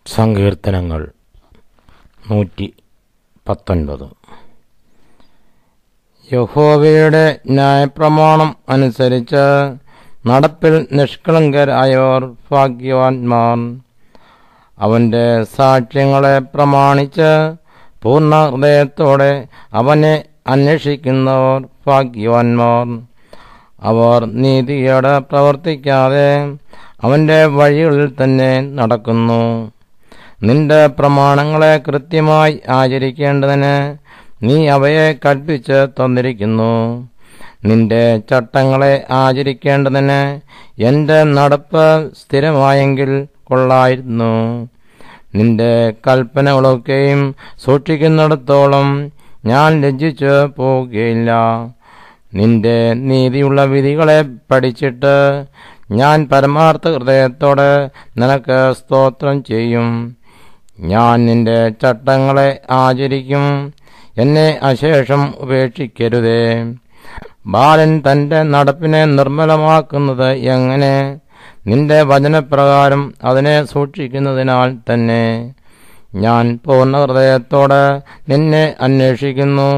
സങ്കീർത്തനങ്ങൾ 119. യഹോവയുടെ ന്യായപ്രമാണം അനുസരിച്ച് നടപ്പിൽ നിഷ്കളങ്കരായവർ ഭാഗ്യവാന്മാർ. അവൻ്റെ സാക്ഷ്യങ്ങളെ പ്രമാണിച്ച് പൂർണ്ണ ഹൃദയത്തോടെ അവനെ അന്വേഷിക്കുന്നവർ ഭാഗ്യവാന്മാർ. അവർ നീതികേട് പ്രവർത്തിക്കാതെ അവൻ്റെ വഴികളിൽ തന്നെ നടക്കുന്നു. നിന്റെ പ്രമാണങ്ങളെ കൃത്യമായി ആചരിക്കേണ്ടതിന് നീ അവയെ കൽപ്പിച്ച് തന്നിരിക്കുന്നു. നിന്റെ ചട്ടങ്ങളെ ആചരിക്കേണ്ടതിന് എൻ്റെ നടപ്പ് സ്ഥിരമായെങ്കിൽ കൊള്ളായിരുന്നു. നിന്റെ കൽപ്പനകളൊക്കെയും സൂക്ഷിക്കുന്നിടത്തോളം ഞാൻ ലജ്ജിച്ചു പോവുകയില്ല. നിന്റെ നീതിയുള്ള വിധികളെ പഠിച്ചിട്ട് ഞാൻ പരമാർത്ഥ ഹൃദയത്തോടെ നിനക്ക് സ്തോത്രം ചെയ്യും. ഞാൻ നിന്റെ ചട്ടങ്ങളെ ആചരിക്കും. എന്നെ അശേഷം ഉപേക്ഷിക്കരുതേ. ബാലൻ തൻ്റെ നടപ്പിനെ നിർമ്മലമാക്കുന്നത് എങ്ങനെ? നിന്റെ വചനപ്രകാരം അതിനെ സൂക്ഷിക്കുന്നതിനാൽ തന്നെ. ഞാൻ പൂർണ്ണ ഹൃദയത്തോടെ നിന്നെ അന്വേഷിക്കുന്നു.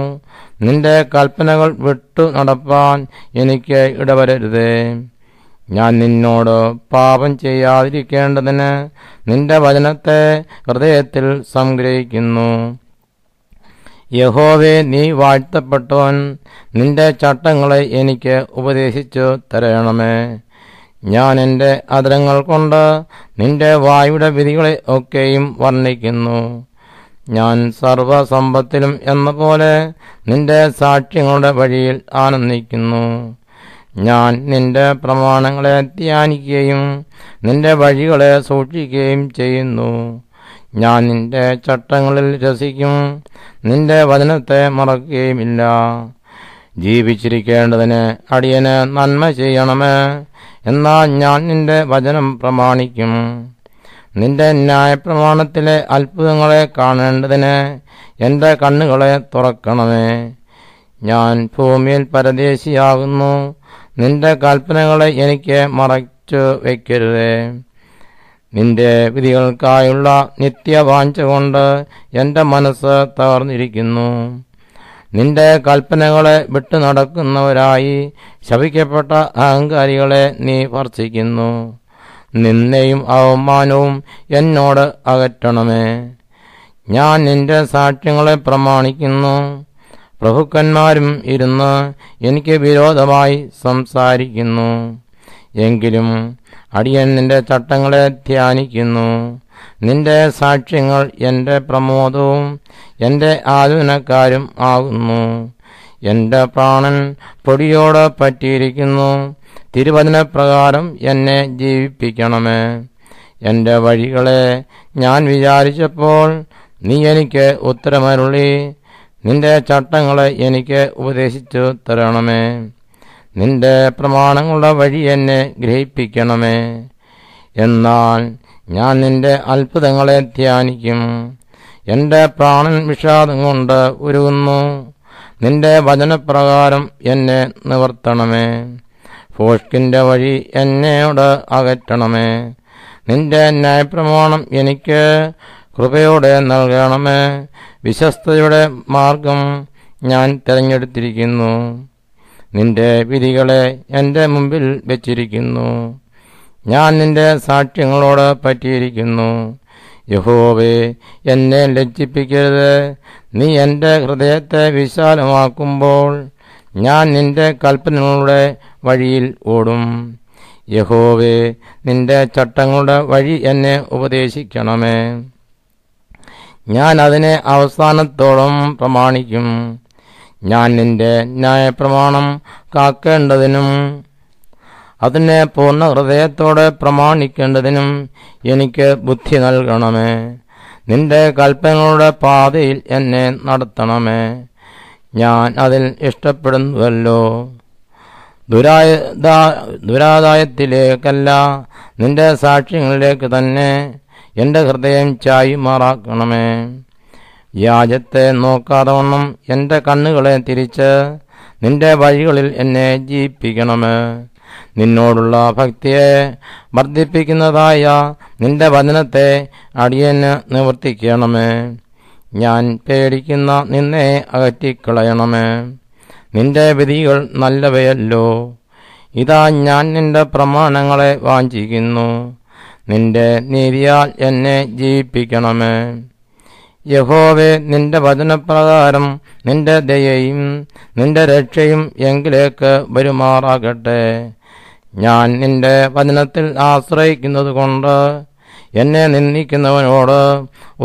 നിന്റെ കൽപ്പനകൾ വിട്ടു നടപ്പാൻ എനിക്ക് ഇടവരരുതേ. ഞാൻ നിന്നോട് പാപം ചെയ്യാതിരിക്കേണ്ടതിന് നിന്റെ വചനത്തെ ഹൃദയത്തിൽ സംഗ്രഹിക്കുന്നു. യഹോവേ, നീ വാഴ്ത്തപ്പെട്ടവൻ. നിന്റെ ചട്ടങ്ങളെ എനിക്ക് ഉപദേശിച്ചു തരണമേ. ഞാൻ എൻ്റെ അധരങ്ങൾ കൊണ്ട് നിന്റെ വായുടെ വിധികളെ ഒക്കെയും വർണ്ണിക്കുന്നു. ഞാൻ സർവസമ്പത്തിലും എന്ന പോലെ നിന്റെ സാക്ഷ്യങ്ങളുടെ വഴിയിൽ ആനന്ദിക്കുന്നു. ഞാൻ നിന്റെ പ്രമാണങ്ങളെ ധ്യാനിക്കുകയും നിന്റെ വഴികളെ സൂക്ഷിക്കുകയും ചെയ്യുന്നു. ഞാൻ നിന്റെ ചട്ടങ്ങളിൽ രസിക്കും. നിന്റെ വചനത്തെ മറക്കുകയുമില്ല. ജീവിച്ചിരിക്കേണ്ടതിന് അടിയന് നന്മ ചെയ്യണമേ. എന്നാൽ ഞാൻ നിന്റെ വചനം പ്രമാണിക്കും. നിന്റെ ന്യായപ്രമാണത്തിലെ അത്ഭുതങ്ങളെ കാണേണ്ടതിന് എൻ്റെ കണ്ണുകളെ തുറക്കണമേ. ഞാൻ ഭൂമിയിൽ പരദേശിയാകുന്നു. നിന്റെ കൽപ്പനകളെ എനിക്ക് മറച്ചു വയ്ക്കരുതേ. നിന്റെ വിധികൾക്കായുള്ള നിത്യവാഞ്ച കൊണ്ട് എൻ്റെ മനസ്സ് തകർന്നിരിക്കുന്നു. നിന്റെ കൽപ്പനകളെ വിട്ടു നടക്കുന്നവരായി ശപിക്കപ്പെട്ട അഹങ്കാരികളെ നീ ഭർത്സിക്കുന്നു. നിന്ദയും അവമാനവും എന്നോട് അകറ്റണമേ. ഞാൻ നിന്റെ സാക്ഷ്യങ്ങളെ പ്രമാണിക്കുന്നു. പ്രഭുക്കന്മാരും ഇരുന്ന് എനിക്ക് വിരോധമായി സംസാരിക്കുന്നു. എങ്കിലും അടിയൻ നിന്റെ ചട്ടങ്ങളെ ധ്യാനിക്കുന്നു. നിന്റെ സാക്ഷ്യങ്ങൾ എൻ്റെ പ്രമോദവും എൻ്റെ ആലോചനക്കാരും ആകുന്നു. എൻ്റെ പ്രാണൻ പൊടിയോട് പറ്റിയിരിക്കുന്നു. തിരുവചനപ്രകാരം എന്നെ ജീവിപ്പിക്കണമേ. എൻ്റെ വഴികളെ ഞാൻ വിചാരിച്ചപ്പോൾ നീ എനിക്ക് ഉത്തരമരുളി. നിന്റെ ചട്ടങ്ങളെ എനിക്ക് ഉപദേശിച്ചു തരണമേ. നിന്റെ പ്രമാണങ്ങളുടെ വഴി എന്നെ ഗ്രഹിപ്പിക്കണമേ. എന്നാൽ ഞാൻ നിന്റെ അത്ഭുതങ്ങളെ ധ്യാനിക്കും. എൻ്റെ പ്രാണൻ വിഷാദം കൊണ്ട് ഉരുകുന്നു. നിന്റെ വചനപ്രകാരം എന്നെ നിവർത്തണമേ. ഭോഷ്കിൻ്റെ വഴി എന്നോട് അകറ്റണമേ. നിന്റെ ന്യായപ്രമാണം എനിക്ക് കൃപയോടെ നൽകണമേ. വിശ്വസ്തയുടെ മാർഗം ഞാൻ തിരഞ്ഞെടുത്തിരിക്കുന്നു. നിന്റെ വിധികളെ എൻ്റെ മുമ്പിൽ വെച്ചിരിക്കുന്നു. ഞാൻ നിന്റെ സാക്ഷ്യങ്ങളോട് പറ്റിയിരിക്കുന്നു. യഹോവേ, എന്നെ ലജ്ജിപ്പിക്കരുത്. നീ എൻ്റെ ഹൃദയത്തെ വിശാലമാക്കുമ്പോൾ ഞാൻ നിന്റെ കൽപ്പനകളുടെ വഴിയിൽ ഓടും. യഹോവേ, നിന്റെ ചട്ടങ്ങളുടെ വഴി എന്നെ ഉപദേശിക്കണമേ. ഞാൻ അതിനെ അവസാനത്തോളം പ്രമാണിക്കും. ഞാൻ നിന്റെ ന്യായപ്രമാണം കാക്കേണ്ടതിനും അതിനെ പൂർണ്ണ ഹൃദയത്തോടെ പ്രമാണിക്കേണ്ടതിനും എനിക്ക് ബുദ്ധി നൽകണമേ. നിന്റെ കൽപ്പനകളുടെ പാതയിൽ എന്നെ നടത്തണമേ. ഞാൻ അതിൽ ഇഷ്ടപ്പെടുന്നുവല്ലോ. ദുരാദായത്തിലേക്കല്ല, നിന്റെ സാക്ഷ്യങ്ങളിലേക്ക് തന്നെ എൻ്റെ ഹൃദയം ചായുമാറാക്കണമേ. വ്യാജത്തെ നോക്കാതെ വണ്ണം എൻ്റെ കണ്ണുകളെ തിരിച്ച് നിന്റെ വഴികളിൽ എന്നെ ജീവിപ്പിക്കണമേ. നിന്നോടുള്ള ഭക്തിയെ വർദ്ധിപ്പിക്കുന്നതായ നിന്റെ വചനത്തെ അടിയന് നിവർത്തിക്കണമേ. ഞാൻ പേടിക്കുന്ന നിന്നെ അകറ്റിക്കളയണമേ. നിന്റെ വിധികൾ നല്ലവയല്ലോ. ഇതാ ഞാൻ നിന്റെ പ്രമാണങ്ങളെ വാഞ്ചിക്കുന്നു. നിന്റെ നീതിയാൽ എന്നെ ജീവിപ്പിക്കണമേ. യഹോവേ, നിന്റെ വചനപ്രകാരം നിന്റെ ദയയും നിന്റെ രക്ഷയും എങ്കിലേക്ക് വരുമാറാകട്ടെ. ഞാൻ നിന്റെ വചനത്തിൽ ആശ്രയിക്കുന്നത് കൊണ്ട് എന്നെ നിന്ദിക്കുന്നവനോട്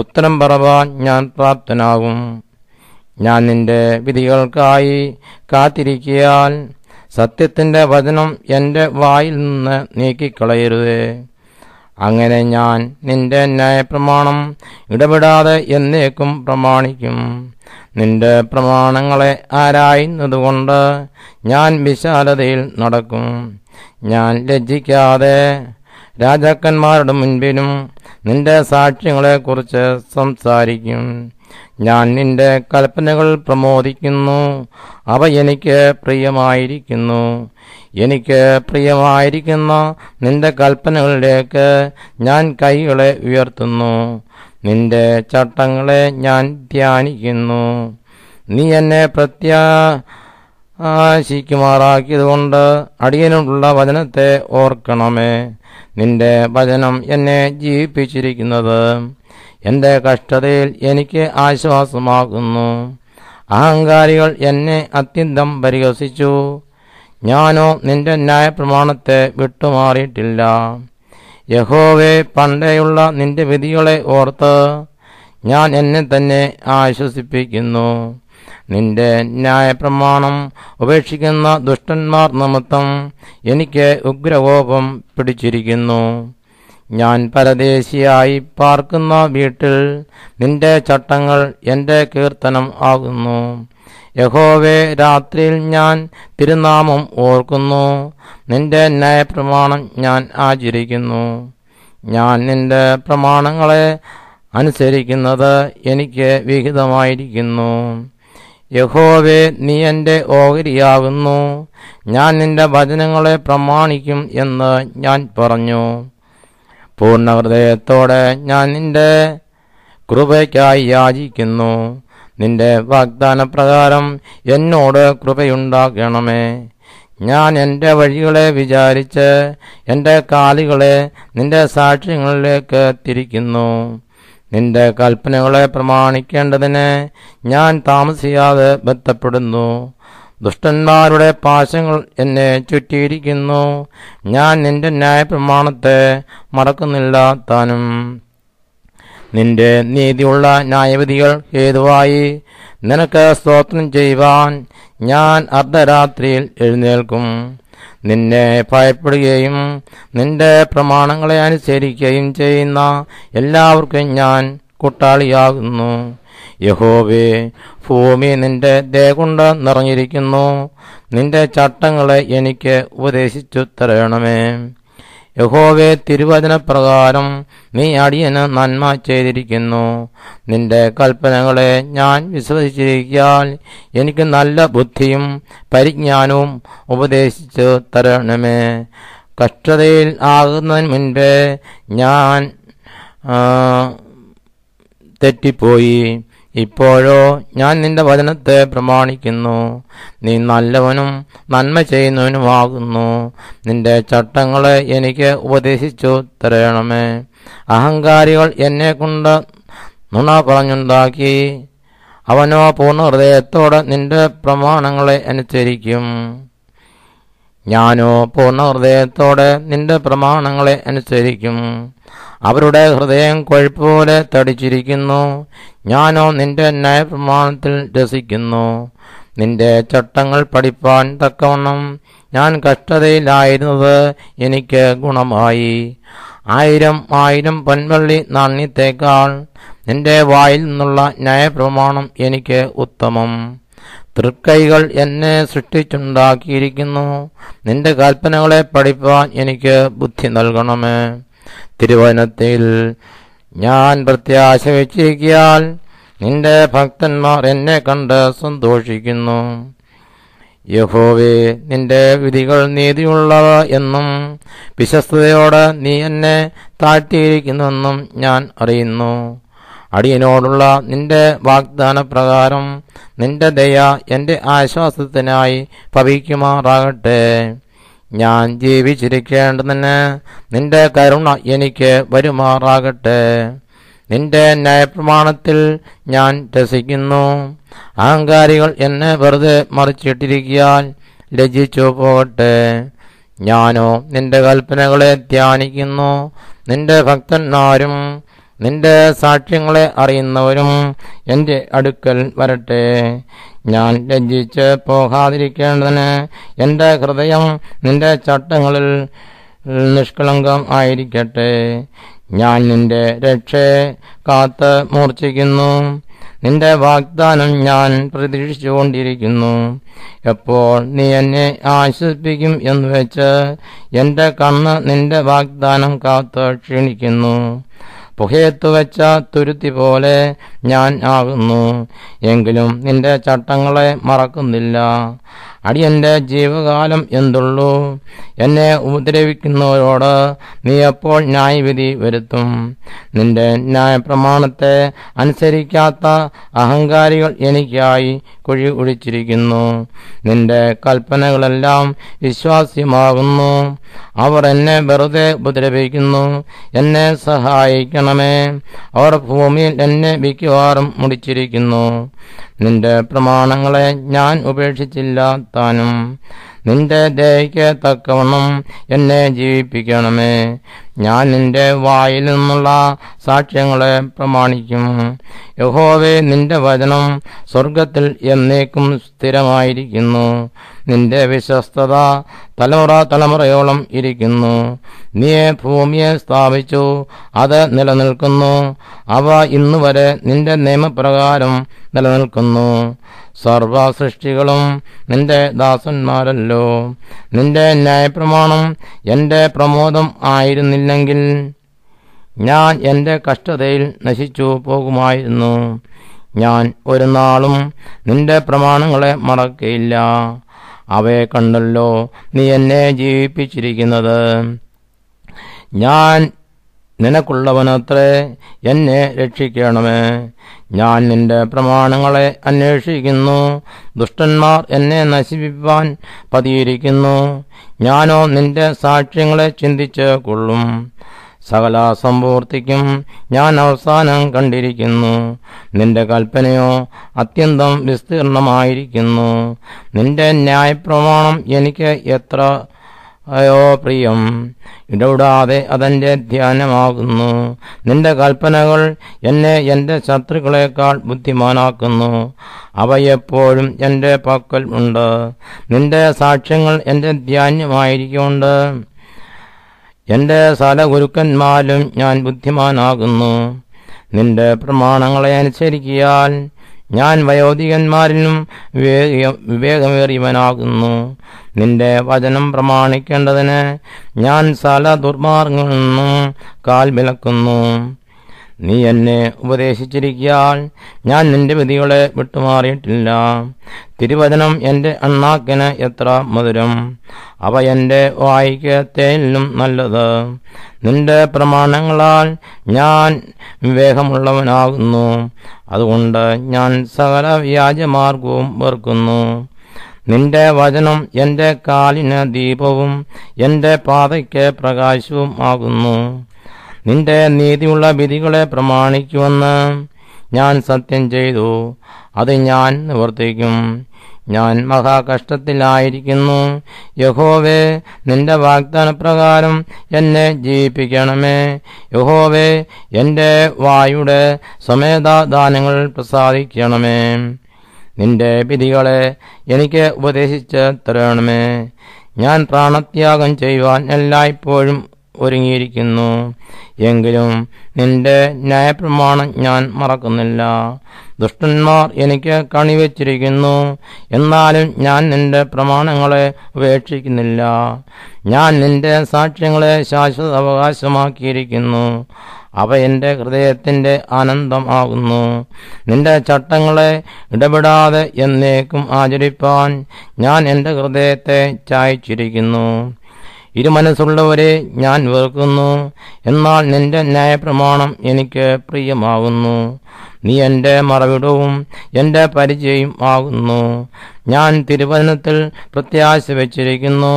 ഉത്തരം പറവാൻ ഞാൻ പ്രാപ്തനാകും. ഞാൻ നിന്റെ വിധികൾക്കായി കാത്തിരിക്കയാൽ സത്യത്തിന്റെ വചനം എൻ്റെ വായിൽ നിന്ന് നീക്കിക്കളയരുതേ. അങ്ങനെ ഞാൻ നിന്റെ ന്യായപ്രമാണം ഇടപെടാതെ എന്നേക്കും പ്രമാണിക്കും. നിന്റെ പ്രമാണങ്ങളെ ആരായുന്നതുകൊണ്ട് ഞാൻ വിശാലതയിൽ നടക്കും. ഞാൻ ലജ്ജിക്കാതെ രാജാക്കന്മാരുടെ മുൻപിലും നിന്റെ സാക്ഷ്യങ്ങളെക്കുറിച്ച് സംസാരിക്കും. ഞാൻ നിന്റെ കൽപ്പനകൾ പ്രമോദിക്കുന്നു. അവ എനിക്ക് പ്രിയമായിരിക്കുന്നു. എനിക്ക് പ്രിയമായിരിക്കുന്ന നിന്റെ കൽപ്പനകളിലേക്ക് ഞാൻ കൈകളെ ഉയർത്തുന്നു. നിന്റെ ചട്ടങ്ങളെ ഞാൻ ധ്യാനിക്കുന്നു. നീ എന്നെ പ്രത്യാശിക്കുമാറാക്കിയതുകൊണ്ട് അടിയനുള്ള വചനത്തെ ഓർക്കണമേ. നിന്റെ വചനം എന്നെ ജീവിപ്പിച്ചിരിക്കുന്നത് എൻ്റെ കഷ്ടതയിൽ എനിക്ക് ആശ്വാസമാകുന്നു. അഹങ്കാരികൾ എന്നെ അത്യന്തം പരിഹസിച്ചു. ഞാനോ നിന്റെ ന്യായപ്രമാണത്തെ വിട്ടുമാറിയിട്ടില്ല. യഹോവേ, പണ്ടേയുള്ള നിന്റെ വിധികളെ ഓർത്ത് ഞാൻ എന്നെ തന്നെ ആശ്വസിപ്പിക്കുന്നു. നിന്റെ ന്യായപ്രമാണം ഉപേക്ഷിക്കുന്ന ദുഷ്ടന്മാർ നിമിത്തം എനിക്ക് ഉഗ്രകോപം പിടിച്ചിരിക്കുന്നു. ഞാൻ പരദേശിയായി പാർക്കുന്ന വീട്ടിൽ നിന്റെ ചട്ടങ്ങൾ എൻ്റെ കീർത്തനം ആകുന്നു. യഹോവേ, രാത്രിയിൽ ഞാൻ തിരുനാമം ഓർക്കുന്നു. നിന്റെ ന്യായപ്രമാണം ഞാൻ ആചരിക്കുന്നു. ഞാൻ നിന്റെ പ്രമാണങ്ങളെ അനുസരിക്കുന്നത് എനിക്ക് വിഹിതമായിരിക്കുന്നു. യഹോവേ, നീ എൻ്റെ ഓഹരിയാകുന്നു. ഞാൻ നിന്റെ വചനങ്ങളെ പ്രമാണിക്കും എന്ന് ഞാൻ പറഞ്ഞു. പൂർണ്ണ ഹൃദയത്തോടെ ഞാൻ നിന്റെ കൃപയ്ക്കായി യാചിക്കുന്നു. നിന്റെ വാഗ്ദാനപ്രകാരം എന്നോട് കൃപയുണ്ടാകണമേ. ഞാൻ എൻ്റെ വഴികളെ വിചാരിച്ച് എൻ്റെ കാലുകളെ നിന്റെ സാക്ഷ്യങ്ങളിലേക്ക് തിരിക്കുന്നു. നിന്റെ കൽപ്പനകളെ പ്രമാണിക്കേണ്ടതിന് ഞാൻ താമസിയാതെ ബന്ധപ്പെടുന്നു. ദുഷ്ടന്മാരുടെ പാശങ്ങൾ എന്നെ ചുറ്റിയിരിക്കുന്നു. ഞാൻ നിന്റെ ന്യായപ്രമാണത്തെ മറക്കുന്നില്ല താനും. നിന്റെ നീതിയുള്ള ന്യായവിധികൾ ഹേതുവായി നിനക്ക് സ്തോത്രം ചെയ്യുവാൻ ഞാൻ അർദ്ധരാത്രിയിൽ എഴുന്നേൽക്കും. നിന്നെ ഭയപ്പെടുകയും നിന്റെ പ്രമാണങ്ങളെ അനുസരിക്കുകയും ചെയ്യുന്ന എല്ലാവർക്കും ഞാൻ കൂട്ടാളിയാകുന്നു. യഹോവേ, ഭൂമി നിന്റെ ദയ കൊണ്ട് നിറഞ്ഞിരിക്കുന്നു. നിന്റെ ചട്ടങ്ങളെ എനിക്ക് ഉപദേശിച്ചു തരണമേ. യഹോവേ, തിരുവചനപ്രകാരം നീ അടിയന് നന്മ ചെയ്തിരിക്കുന്നു. നിന്റെ കൽപ്പനകളെ ഞാൻ വിശ്വസിച്ചിരിക്കാൻ എനിക്ക് നല്ല ബുദ്ധിയും പരിജ്ഞാനവും ഉപദേശിച്ചു തരണമേ. കഷ്ടതയിൽ ആകുന്നതിന് മുൻപേ ഞാൻ തെറ്റിപ്പോയി. ഇപ്പോഴോ ഞാൻ നിന്റെ വചനത്തെ പ്രമാണിക്കുന്നു. നീ നല്ലവനും നന്മ ചെയ്യുന്നവനുമാകുന്നു. നിന്റെ ചട്ടങ്ങളെ എനിക്ക് ഉപദേശിച്ചു തരണമേ. അഹങ്കാരികൾ എന്നെ കൊണ്ട് നുണ പറഞ്ഞുണ്ടാക്കി. അവനോ പൂർണ്ണ ഹൃദയത്തോടെ നിന്റെ പ്രമാണങ്ങളെ അനുസരിക്കും. ഞാനോ പൂർണ്ണ ഹൃദയത്തോടെ നിന്റെ പ്രമാണങ്ങളെ അനുസരിക്കും. അവരുടെ ഹൃദയം കൊഴുപ്പുപോലെ തടിച്ചിരിക്കുന്നു. ഞാനോ നിന്റെ ന്യായപ്രമാണത്തിൽ രസിക്കുന്നു. നിന്റെ ചട്ടങ്ങൾ പഠിപ്പാൻ തക്കവണ്ണം ഞാൻ കഷ്ടതയിലായിരുന്നത് എനിക്ക് ഗുണമായി. 1000 പൊൻവെള്ളി നാണ്യത്തേക്കാൾ നിന്റെ വായിൽ നിന്നുള്ള ന്യായപ്രമാണം എനിക്ക് ഉത്തമം. തൃക്കൈകൾ എന്നെ സൃഷ്ടിച്ചുണ്ടാക്കിയിരിക്കുന്നു. നിന്റെ കൽപ്പനകളെ പഠിപ്പാൻ എനിക്ക് ബുദ്ധി നൽകണമേ. തിരുവചനത്തിൽ ഞാൻ പ്രത്യാശ വെച്ചിരിക്കയാൽ നിന്റെ ഭക്തന്മാർ എന്നെ കണ്ട് സന്തോഷിക്കുന്നു. യഹോവേ, നിന്റെ വിധികൾ നീതിയുള്ളവ എന്നും വിശ്വസ്തയോടെ നീ എന്നെ താഴ്ത്തിയിരിക്കുന്നുവെന്നും ഞാൻ അറിയുന്നു. അടിയനോടുള്ള നിന്റെ വാഗ്ദാനപ്രകാരം നിന്റെ ദയ എന്റെ ആശ്വാസത്തിനായി ഭവിക്കുമാറാകട്ടെ. ഞാൻ ജീവിച്ചിരിക്കേണ്ടതിന് നിന്റെ കരുണ എനിക്ക് വരുമാറാകട്ടെ. നിന്റെ ന്യായപ്രമാണത്തിൽ ഞാൻ രസിക്കുന്നു. അഹങ്കാരികൾ എന്നെ വെറുതെ മറിച്ചിട്ടിരിക്കാൻ ലജ്ജിച്ചു പോകട്ടെ. ഞാനോ നിന്റെ കൽപ്പനകളെ ധ്യാനിക്കുന്നു. നിന്റെ ഭക്തന്മാരും നിന്റെ സാക്ഷ്യങ്ങളെ അറിയുന്നവരും എൻ്റെ അടുക്കൽ വരട്ടെ. ഞാൻ ലജ്ജിച്ച് പോകാതിരിക്കേണ്ടതിന് എൻ്റെ ഹൃദയം നിന്റെ ചട്ടങ്ങളിൽ നിഷ്കളങ്കം ആയിരിക്കട്ടെ. ഞാൻ നിന്റെ രക്ഷയെ കാത്ത് മൂർച്ഛിക്കുന്നു. നിന്റെ വാഗ്ദാനം ഞാൻ പ്രതീക്ഷിച്ചുകൊണ്ടിരിക്കുന്നു. എപ്പോൾ നീ എന്നെ ആശ്വസിപ്പിക്കും എന്ന് വെച്ച് എൻ്റെ കണ്ണ് നിന്റെ വാഗ്ദാനം കാത്ത് ക്ഷീണിക്കുന്നു. പുകയത്തു വെച്ച തുരുത്തി പോലെ ഞാൻ ആകുന്നു, എങ്കിലും നിന്റെ ചട്ടങ്ങളെ മറക്കുന്നില്ല. അടിയന്റെ ജീവകാലം എന്തുള്ളൂ? എന്നെ ഉപദ്രവിക്കുന്നവരോട് നീ എപ്പോൾ ന്യായവിധി വരുത്തും? നിന്റെ ന്യായപ്രമാണത്തെ അനുസരിക്കാത്ത അഹങ്കാരികൾ എനിക്കായി കുഴി കുഴിച്ചിരിക്കുന്നു. നിന്റെ കൽപ്പനകളെല്ലാം വിശ്വാസ്യമാകുന്നു. അവർ എന്നെ വെറുതെ ഉപദ്രവിക്കുന്നു. എന്നെ സഹായിക്കണമേ. അവർ ഭൂമിയിൽ എന്നെ മിക്കവാറും മുടിച്ചിരിക്കുന്നു. നിന്റെ പ്രമാണങ്ങളെ ഞാൻ ഉപേക്ഷിച്ചില്ല താനും. നിന്റെ ദയയ്ക്ക് തക്കവണ്ണം എന്നെ ജീവിപ്പിക്കണമേ. ഞാൻ നിന്റെ വായിൽ നിന്നുള്ള സാക്ഷ്യങ്ങളെ പ്രമാണിക്കും. യഹോവേ, നിന്റെ വചനം സ്വർഗത്തിൽ എന്നേക്കും സ്ഥിരമായിരിക്കുന്നു. നിന്റെ വിശ്വസ്തത തലമുറ തലമുറയോളം ഇരിക്കുന്നു. നീ ഭൂമിയെ സ്ഥാപിച്ചു, അത് നിലനിൽക്കുന്നു. അവ ഇന്നുവരെ നിന്റെ നിയമപ്രകാരം നിലനിൽക്കുന്നു. സർവ സൃഷ്ടികളും നിന്റെ ദാസന്മാരല്ലോ. നിന്റെ ന്യായപ്രമാണം എന്റെ പ്രമോദം ആയിരുന്നില്ലെങ്കിൽ ഞാൻ എന്റെ കഷ്ടതയിൽ നശിച്ചു പോകുമായിരുന്നു. ഞാൻ ഒരു നാളും നിന്റെ പ്രമാണങ്ങളെ മറക്കയില്ല. അവയെ കണ്ടല്ലോ നീ എന്നെ ജീവിപ്പിച്ചിരിക്കുന്നത്. ഞാൻ നിനക്കുള്ളവനത്രേ, എന്നെ രക്ഷിക്കണമേ. ഞാൻ നിന്റെ പ്രമാണങ്ങളെ അന്വേഷിക്കുന്നു. ദുഷ്ടന്മാർ എന്നെ നശിപ്പിപ്പാൻ പതിയിരിക്കുന്നു. ഞാനോ നിന്റെ സാക്ഷ്യങ്ങളെ ചിന്തിച്ച് കൊള്ളും. സകല സമ്പൂർത്തിക്കും ഞാൻ അവസാനം കണ്ടിരിക്കുന്നു. നിന്റെ കൽപ്പനയോ അത്യന്തം വിസ്തീർണമായിരിക്കുന്നു. നിന്റെ ന്യായപ്രമാണം എനിക്ക് എത്രയോ പ്രിയം. ഇടവിടാതെ അതെന്റെ ധ്യാനമാകുന്നു. നിന്റെ കൽപ്പനകൾ എന്നെ എന്റെ ശത്രുക്കളെക്കാൾ ബുദ്ധിമാനാക്കുന്നു. അവ എപ്പോഴും എന്റെ പക്കൽ ഉണ്ട്. നിന്റെ സാക്ഷ്യങ്ങൾ എന്റെ ധ്യാനമായിരിക്കൊണ്ട് എന്റെ സകല ഗുരുക്കന്മാരിലും ഞാൻ ബുദ്ധിമാനാകുന്നു. നിന്റെ പ്രമാണങ്ങളെ അനുസരിക്കിയാൽ ഞാൻ വയോധികന്മാരിലും വിവേകമേറിയവനാകുന്നു. നിന്റെ വചനം പ്രമാണിക്കേണ്ടതിന് ഞാൻ സകല ദുർമാർഗങ്ങളിൽ നിന്നും കാൽ വിലക്കുന്നു. നീ എന്നെ ഉപദേശിച്ചിരിക്കാൻ ഞാൻ നിന്റെ വിധികളെ വിട്ടുമാറിയിട്ടില്ല. തിരുവചനം എന്റെ അണ്ണാക്കിന് എത്ര മധുരം! അവ എന്റെ വായ്ക്ക് തേനിലും നല്ലത്. നിന്റെ പ്രമാണങ്ങളാൽ ഞാൻ വിവേകമുള്ളവനാകുന്നു. അതുകൊണ്ട് ഞാൻ സകല വ്യാജമാർഗവും വെറുക്കുന്നു. നിന്റെ വചനം എന്റെ കാലിന് ദീപവും എന്റെ പാതയ്ക്ക് പ്രകാശവും ആകുന്നു. നിന്റെ നീതിയുള്ള വിധികളെ പ്രമാണിക്കുമെന്ന് ഞാൻ സത്യം ചെയ്തു. അത് ഞാൻ നിവർത്തിക്കും. ഞാൻ മഹാകഷ്ടത്തിലായിരിക്കുന്നു. യഹോവേ, നിന്റെ വാഗ്ദാനപ്രകാരം എന്നെ ജീവിപ്പിക്കണമേ. യഹോവേ, എന്റെ വായുടെ സമേതദാനങ്ങൾ പ്രസാദിക്കണമേ. നിന്റെ വിധികളെ എനിക്ക് ഉപദേശിച്ച് തരണമേ. ഞാൻ പ്രാണത്യാഗം ചെയ്യുവാൻ എല്ലായ്പ്പോഴും ഒരുങ്ങിയിരിക്കുന്നു. എങ്കിലും നിന്റെ ന്യായപ്രമാണം ഞാൻ മറക്കുന്നില്ല. ദുഷ്ടന്മാർ എനിക്ക് കണിവെച്ചിരിക്കുന്നു, എന്നാലും ഞാൻ നിന്റെ പ്രമാണങ്ങളെ ഉപേക്ഷിക്കുന്നില്ല. ഞാൻ നിന്റെ സാക്ഷ്യങ്ങളെ ശാശ്വത അവകാശമാക്കിയിരിക്കുന്നു. അവ എൻ്റെ ഹൃദയത്തിൻ്റെ ആനന്ദം ആകുന്നു. നിന്റെ ചട്ടങ്ങളെ ഇടപെടാതെ എന്നേക്കും ആചരിപ്പാൻ ഞാൻ എൻ്റെ ഹൃദയത്തെ ചായ്ച്ചിരിക്കുന്നു. ഇരുമനസ്സുള്ളവരെ ഞാൻ വെറുക്കുന്നു, എന്നാൽ നിന്റെ ന്യായപ്രമാണം എനിക്ക് പ്രിയമാകുന്നു. നീ എൻ്റെ മറവിടവും എൻ്റെ പരിചയം ആകുന്നു. ഞാൻ തിരുവചനത്തിൽ പ്രത്യാശ വച്ചിരിക്കുന്നു.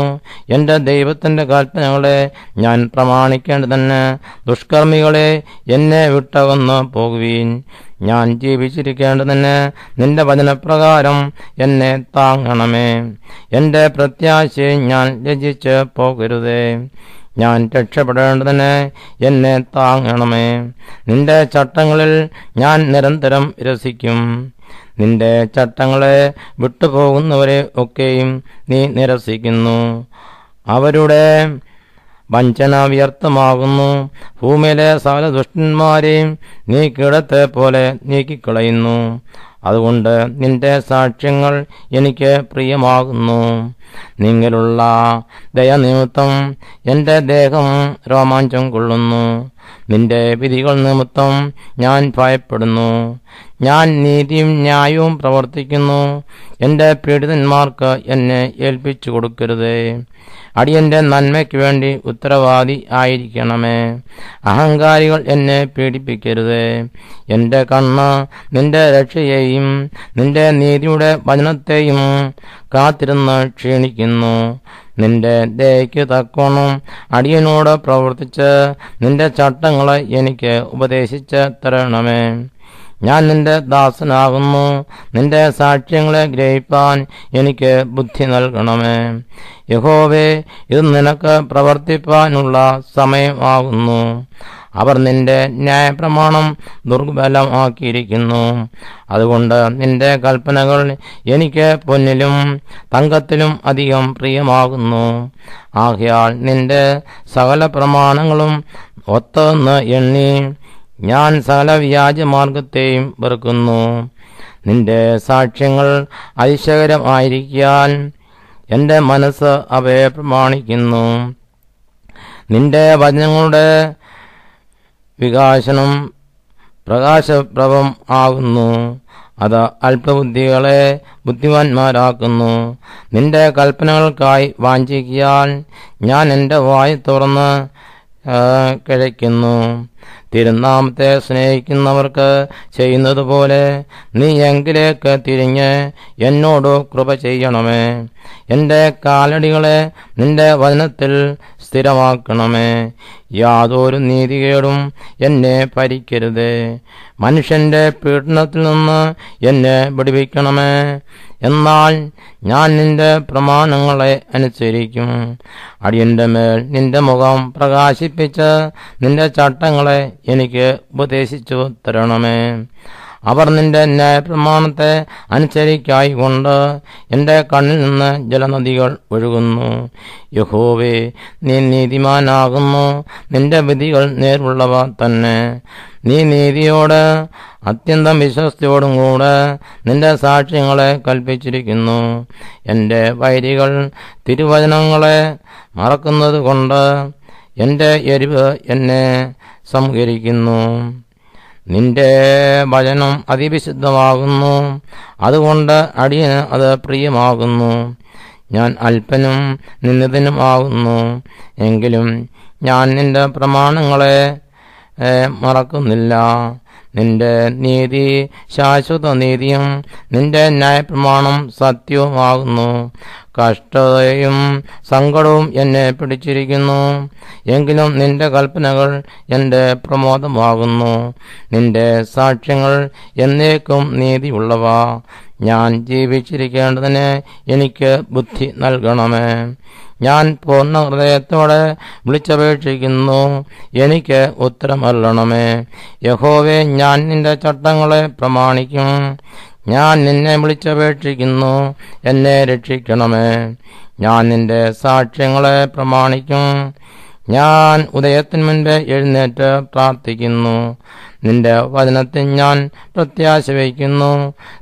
എൻ്റെ ദൈവത്തിൻ്റെ കൽപ്പനകളെ ഞാൻ പ്രമാണിക്കേണ്ടതന്നെ. ദുഷ്കർമ്മികളെ എന്നെ വിട്ടകന്ന് പോകുവീൻ. ഞാൻ ജീവിച്ചിരിക്കേണ്ടതിന് നിന്റെ വചനപ്രകാരം എന്നെ താങ്ങണമേ. എൻ്റെ പ്രത്യാശയെ ഞാൻ ലജ്ജിച്ച് പോകരുതേ. ഞാൻ രക്ഷപ്പെടേണ്ടതിന് എന്നെ താങ്ങണമേ. നിന്റെ ചട്ടങ്ങളിൽ ഞാൻ നിരന്തരം രസിക്കും. നിന്റെ ചട്ടങ്ങളെ വിട്ടുപോകുന്നവരെ ഒക്കെയും നീ നിരസിക്കുന്നു. അവരുടെ വഞ്ചന വ്യർത്ഥമാകുന്നു. ഭൂമിയിലെ സകല ദുഷ്ടന്മാരെയും നീ കീടത്തെ പോലെ നീക്കിക്കളയുന്നു. അതുകൊണ്ട് നിന്റെ സാക്ഷ്യങ്ങൾ എനിക്ക് പ്രിയമാകുന്നു. നിങ്ങളുള്ള ദയനിമിത്തം എൻ്റെ ദേഹം രോമാഞ്ചം കൊള്ളുന്നു. നിന്റെ വിധികൾ നിമിത്തം ഞാൻ ഭയപ്പെടുന്നു. ഞാൻ നീതിയും ന്യായവും പ്രവർത്തിക്കുന്നു. എൻ്റെ പീഡിതന്മാർക്ക് എന്നെ ഏൽപ്പിച്ചു കൊടുക്കരുതേ. അടിയന്റെ നന്മയ്ക്ക് വേണ്ടി ഉത്തരവാദി ആയിരിക്കണമേ. അഹങ്കാരികൾ എന്നെ പീഡിപ്പിക്കരുതേ. എൻ്റെ കണ്ണ് നിന്റെ രക്ഷയെയും നിന്റെ നീതിയുടെ വചനത്തെയും കാത്തിരുന്ന് ക്ഷീണിക്കുന്നു. നിന്റെ ദയയ്ക്ക് തക്കോണം അടിയനോട് പ്രവർത്തിച്ച് നിന്റെ ചട്ടങ്ങളെ എനിക്ക് ഉപദേശിച്ച് തരണമേ. ഞാൻ നിന്റെ ദാസനാകുന്നു. നിന്റെ സാക്ഷ്യങ്ങളെ ഗ്രഹിപ്പാൻ എനിക്ക് ബുദ്ധി നൽകണമേ. യഹോവേ, ഇത് നിനക്ക് പ്രവർത്തിപ്പാനുള്ള സമയമാകുന്നു. അവർ നിന്റെ ന്യായപ്രമാണം ദുർബലമാക്കിയിരിക്കുന്നു. അതുകൊണ്ട് നിന്റെ കൽപ്പനകൾ എനിക്ക് പൊന്നിലും തങ്കത്തിലും അധികം പ്രിയമാകുന്നു. ആകയാൽ നിന്റെ സകല പ്രമാണങ്ങളും ഒത്തെന്ന് എണ്ണി ഞാൻ സകല വ്യാജമാർഗത്തെയും വെറുക്കുന്നു. നിന്റെ സാക്ഷ്യങ്ങൾ അതിശയകരമായിരിക്കാൻ എൻ്റെ മനസ്സ് അവയെ പ്രമാണിക്കുന്നു. നിന്റെ വചനങ്ങളുടെ വികാസനം പ്രകാശപ്രഭം ആകുന്നു. അത് അല്പബുദ്ധികളെ ബുദ്ധിമാന്മാരാക്കുന്നു. നിന്റെ കൽപ്പനകൾക്കായി വാഞ്ചിക്കാൻ ഞാൻ എൻ്റെ വായ് തുറന്ന് കിഴയ്ക്കുന്നു. തിരുനാമത്തെ സ്നേഹിക്കുന്നവർക്ക് ചെയ്യുന്നത് പോലെ നീ എങ്കിലേക്ക് തിരിഞ്ഞ് എന്നോട് കൃപ ചെയ്യണമേ. എൻ്റെ കാലടികളെ നിന്റെ വചനത്തിൽ സ്ഥിരമാക്കണമേ. യാതൊരു നീതികേടും എന്നെ ഭരിക്കരുതേ. മനുഷ്യന്റെ പീഡനത്തിൽ നിന്ന് എന്നെ വിടുവിക്കണമേ. എന്നാൽ ഞാൻ നിന്റെ പ്രമാണങ്ങളെ അനുസരിക്കും. അടിയന്റെ മേൽ നിന്റെ മുഖം പ്രകാശിപ്പിച്ച് നിന്റെ ചട്ടങ്ങളെ എനിക്ക് ഉപദേശിച്ചു തരണമേ. അവർ നിന്റെ ന്യായപ്രമാണത്തെ അനുസരിക്കായികൊണ്ട് എൻ്റെ കണ്ണിൽ നിന്ന് ജലനദികൾ ഒഴുകുന്നു. യഹോവേ, നീ നീതിമാനാകുന്നു. നിന്റെ വിധികൾ നേരുള്ളവ തന്നെ. നീ നീതിയോട് അത്യന്തം വിശ്വസ്തയോടും കൂടെ നിന്റെ സാക്ഷ്യങ്ങളെ കൽപ്പിച്ചിരിക്കുന്നു. എൻ്റെ വൈരികൾ തിരുവചനങ്ങളെ മറക്കുന്നത് കൊണ്ട് എൻ്റെ എരിവ് എന്നെ സംഹരിക്കുന്നു. നിന്റെ വചനം അതിവിശുദ്ധമാകുന്നു. അതുകൊണ്ട് അടിയന് അത് പ്രിയമാകുന്നു. ഞാൻ അല്പനും നിന്ദിതനും ആകുന്നു. എങ്കിലും ഞാൻ നിന്റെ പ്രമാണങ്ങളെ മറക്കുന്നില്ല. നിന്റെ നീതി ശാശ്വത നീതിയും നിന്റെ ന്യായപ്രമാണം സത്യവുമാകുന്നു. കഷ്ടതയും സങ്കടവും എന്നെ പിടിച്ചിരിക്കുന്നു. എങ്കിലും നിന്റെ കൽപ്പനകൾ എൻ്റെ പ്രമോദമാകുന്നു. നിന്റെ സാക്ഷ്യങ്ങൾ എന്നേക്കും നീതിയുള്ളവ. ഞാൻ ജീവിച്ചിരിക്കേണ്ടതിന് എനിക്ക് ബുദ്ധി നൽകണമേ. ഞാൻ പൂർണ്ണ ഹൃദയത്തോടെ വിളിച്ചപേക്ഷിക്കുന്നു. എനിക്ക് ഉത്തരമരുളണമേ. യഹോവേ, ഞാൻ നിന്റെ ചട്ടങ്ങളെ പ്രമാണിക്കും. ഞാൻ നിന്നെ വിളിച്ചപേക്ഷിക്കുന്നു. എന്നെ രക്ഷിക്കണമേ. ഞാൻ നിന്റെ സാക്ഷ്യങ്ങളെ പ്രമാണിക്കും. ഞാൻ ഉദയത്തിന് മുൻപേ എഴുന്നേറ്റ് പ്രാർത്ഥിക്കുന്നു. നിന്റെ വചനത്തിൽ ഞാൻ പ്രത്യാശ വയ്ക്കുന്നു.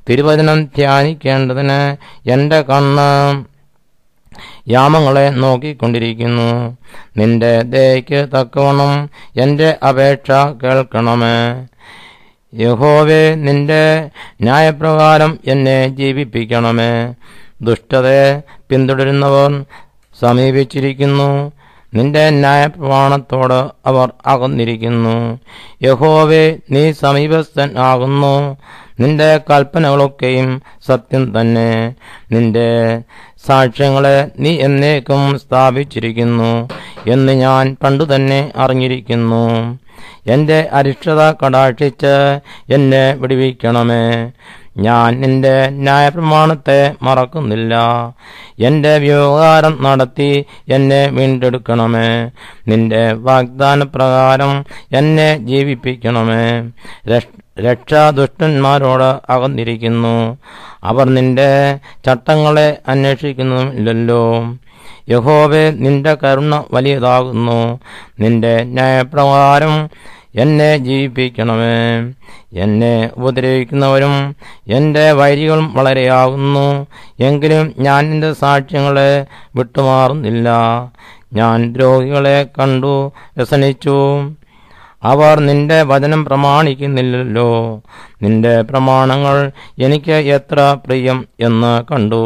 തിരുവചനം ധ്യാനിക്കേണ്ടതിന് എൻ്റെ കണ്ണ് യാമങ്ങളെ നോക്കിക്കൊണ്ടിരിക്കുന്നു. നിന്റെ ദയയ്ക്ക് തക്കവണ്ണം എൻ്റെ അപേക്ഷ കേൾക്കണമേ. യഹോവേ, നിന്റെ ന്യായപ്രകാരം എന്നെ ജീവിപ്പിക്കണമേ. ദുഷ്ടതയെ പിന്തുടരുന്നവർ സമീപിച്ചിരിക്കുന്നു. നിന്റെ ന്യായപ്രമാണത്തോട് അവർ അകന്നിരിക്കുന്നു. യഹോവേ, നീ സമീപസ്ഥൻ ആകുന്നു. നിന്റെ കൽപ്പനകളൊക്കെയും സത്യം തന്നെ. നിന്റെ സാക്ഷ്യങ്ങളെ നീ എന്നേക്കും സ്ഥാപിച്ചിരിക്കുന്നു എന്ന് ഞാൻ പണ്ടുതന്നെ അറിഞ്ഞിരിക്കുന്നു. എൻ്റെ അരിഷ്ടത കടാക്ഷിച്ച് എന്നെ വിടുവിക്കണമേ. ഞാൻ നിന്റെ ന്യായപ്രമാണത്തെ മറക്കുന്നില്ല. എൻ്റെ വ്യവഹാരം നടത്തി എന്നെ വീണ്ടെടുക്കണമേ. നിന്റെ വാഗ്ദാനപ്രകാരം എന്നെ ജീവിപ്പിക്കണമേ. രക്ഷ ദുഷ്ടന്മാരോട് അകന്നിരിക്കുന്നു. അവർ നിന്റെ ചട്ടങ്ങളെ അന്വേഷിക്കുന്നുമില്ലല്ലോ. യഹോവേ, നിന്റെ കരുണ വലിയതാകുന്നു. നിന്റെ ന്യായപ്രകാരം എന്നെ ജീവിപ്പിക്കണമേ. എന്നെ ഉപദ്രവിക്കുന്നവരും എൻ്റെ വൈരികളും വളരെയാകുന്നു. എങ്കിലും ഞാൻ നിന്റെ സാക്ഷ്യങ്ങളെ വിട്ടുമാറുന്നില്ല. ഞാൻ ദ്രോഹികളെ കണ്ടു വ്യസനിച്ചു. അവർ നിന്റെ വചനം പ്രമാണിക്കുന്നില്ലല്ലോ. നിന്റെ പ്രമാണങ്ങൾ എനിക്ക് എത്ര പ്രിയം എന്ന് കണ്ടു.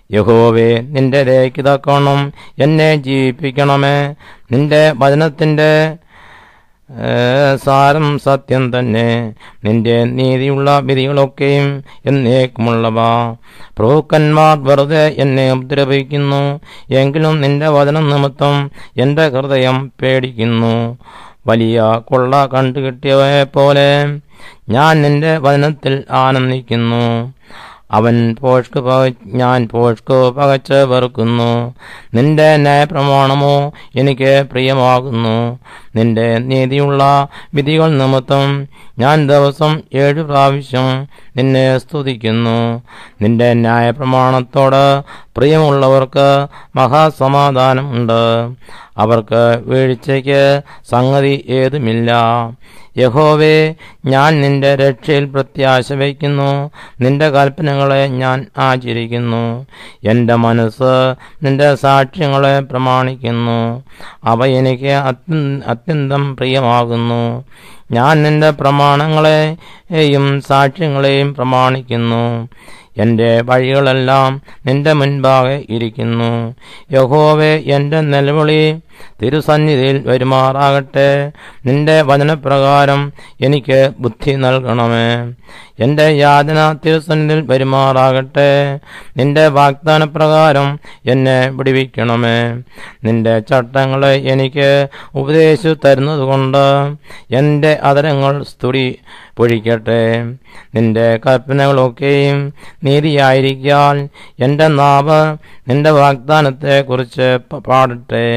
യഹോവേ, നിന്റെ ദയയ്ക്ക് തക്കവണ്ണം എന്നെ ജീവിപ്പിക്കണമേ. നിന്റെ വചനത്തിൻ്റെ സാരം സത്യം തന്നെ. നിന്റെ നീതിയുള്ള വിധികളൊക്കെയും എന്നേക്കുമുള്ളവ. പ്രഭുക്കന്മാർ വെറുതെ എന്നെ ഉപദ്രവിക്കുന്നു. എങ്കിലും നിന്റെ വചനം നിമിത്തം എൻ്റെ ഹൃദയം പേടിക്കുന്നു. വലിയ കൊള്ള കണ്ടുകിട്ടിയവയെ പോലെ ഞാൻ നിന്റെ വചനത്തിൽ ആനന്ദിക്കുന്നു. ഞാൻ പോഷ്കു പകച്ച് വെറുക്കുന്നു. നിന്റെ ന്യായപ്രമാണമോ എനിക്ക് പ്രിയമാകുന്നു. നിന്റെ നീതിയുള്ള വിധികൾ നിമിത്തം ഞാൻ ദിവസം 7 പ്രാവശ്യം നിന്നെ സ്തുതിക്കുന്നു. നിന്റെ ന്യായപ്രമാണത്തോട് പ്രിയമുള്ളവർക്ക് മഹാസമാധാനം ഉണ്ട്. അവർക്ക് വീഴ്ചയ്ക്ക് സംഗതി ഏതുമില്ല. യഹോവേ, ഞാൻ നിന്റെ രക്ഷയിൽ പ്രത്യാശ വയ്ക്കുന്നു. നിന്റെ കൽപ്പനകളെ ഞാൻ ആചരിക്കുന്നു. എൻ്റെ മനസ്സ് നിന്റെ സാക്ഷ്യങ്ങളെ പ്രമാണിക്കുന്നു. അവ എനിക്ക് അത്യന്തം പ്രിയമാകുന്നു. ഞാൻ നിന്റെ പ്രമാണങ്ങളെയും സാക്ഷ്യങ്ങളെയും പ്രമാണിക്കുന്നു. എൻ്റെ വഴികളെല്ലാം നിന്റെ മുൻപാകെ ഇരിക്കുന്നു. യഹോവേ, എൻ്റെ നിലവിളി തിരുസന്നിധിയിൽ വരുമാറാകട്ടെ. നിന്റെ വചനപ്രകാരം എനിക്ക് ബുദ്ധി നൽകണമേ. എൻ്റെ യാതന തിരുസന്നിധിയിൽ വരുമാറാകട്ടെ. നിന്റെ വാഗ്ദാനപ്രകാരം എന്നെ വിടുവിക്കണമേ. നിന്റെ ചട്ടങ്ങളെ എനിക്ക് ഉപദേശിച്ചു തരുന്നതുകൊണ്ട് എൻ്റെ അധരങ്ങൾ സ്തുതി പൊഴിക്കട്ടെ. നിന്റെ കൽപ്പനകളൊക്കെയും നീതിയായിരിക്കാൻ എൻ്റെ നാവ് നിന്റെ വാഗ്ദാനത്തെക്കുറിച്ച് പാടട്ടെ.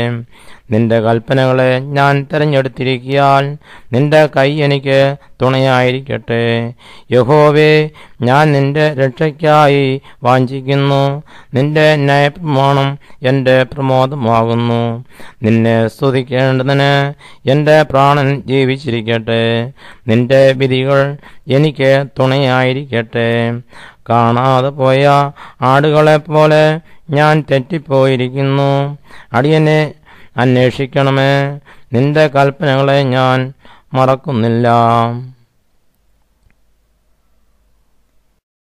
നിന്റെ കൽപ്പനകളെ ഞാൻ തിരഞ്ഞെടുത്തിരിക്കാൻ നിന്റെ കൈ എനിക്ക് തുണയായിരിക്കട്ടെ. യഹോവേ, ഞാൻ നിന്റെ രക്ഷയ്ക്കായി വാഞ്ചിക്കുന്നു. നിന്റെ ന്യായപ്രമാണം എൻ്റെ പ്രമോദമാകുന്നു. നിന്നെ സ്തുതിക്കേണ്ടതിന് എൻ്റെ പ്രാണൻ ജീവിച്ചിരിക്കട്ടെ. നിന്റെ വിധികൾ എനിക്ക് തുണയായിരിക്കട്ടെ. കാണാതെ പോയ ആടുകളെപ്പോലെ ഞാൻ തെറ്റിപ്പോയിരിക്കുന്നു. അടിയനെ അന്വേഷിക്കണമേ. നിന്റെ കൽപ്പനകളെ ഞാൻ മറക്കുന്നില്ല.